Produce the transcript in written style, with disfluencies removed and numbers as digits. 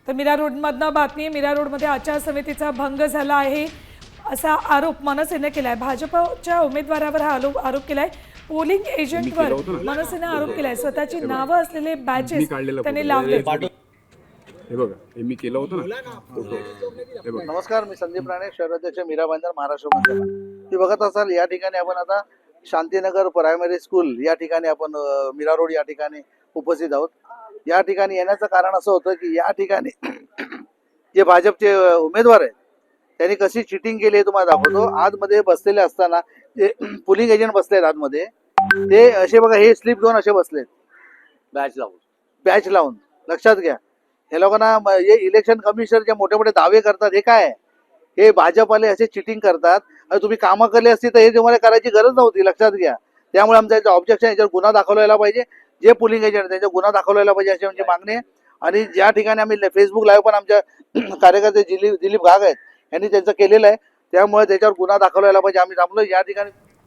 तर मीरा रोडमधनं बातमी, मीरा रोडमध्ये आचारसंहितेचा भंग झाला आहे असा आरोप मनसेने केलाय। भाजपच्या उमेदवारावर हा आरोप केलाय। पोलिंग एजंटवर मनसेने आरोप केलाय। स्वतःची नावं असलेले बॅचेस त्यांनी लावले। हे बघा, हे मी केलं होतं ना फोटो। हे बघा, नमस्कार, मी संदीप राणे, शहराध्यक्ष मीरा भाईंदर, महाराष्ट्र मंडळ। तुम्ही बघत असाल या ठिकाणी आपण आता शांतीनगर प्रायमरी स्कूल या ठिकाणी आपण मीरा रोड या ठिकाणी उपस्थित आहोत। या ठिकाणी येण्याचं कारण असं होतं की या ठिकाणी जे भाजपचे उमेदवार आहेत त्यांनी कशी चिटिंग केली हे तुम्हाला दाखवतो। आतमध्ये बसलेले असताना जे पोलिंग एजंट बसलेत आतमध्ये, ते असे बघा, हे स्लिप घेऊन असे बसलेत बॅच लावून। लक्षात घ्या, हे लोकांना हे इलेक्शन कमिशनर जे मोठे मोठे दावे करतात हे काय आहे? हे भाजपवाले असे चिटिंग करतात। आणि तुम्ही कामं केली असती तर हे तुम्हाला करायची गरज नव्हती, लक्षात घ्या। त्यामुळे आमचा याचा ऑब्जेक्शन, याच्यावर गुन्हा दाखवला पाहिजे। जे पोलिंग एजंट त्यांचा गुन्हा दाखवला पाहिजे अशी आमची मागणी आहे। आणि ज्या ठिकाणी आम्ही फेसबुक लाईव्ह पण आमच्या कार्यकर्ते दिलीप घाग आहेत यांनी त्यांचं केलेलं आहे, त्यामुळे त्याच्यावर गुन्हा दाखवला पाहिजे। आम्ही थांबलो या ठिकाणी।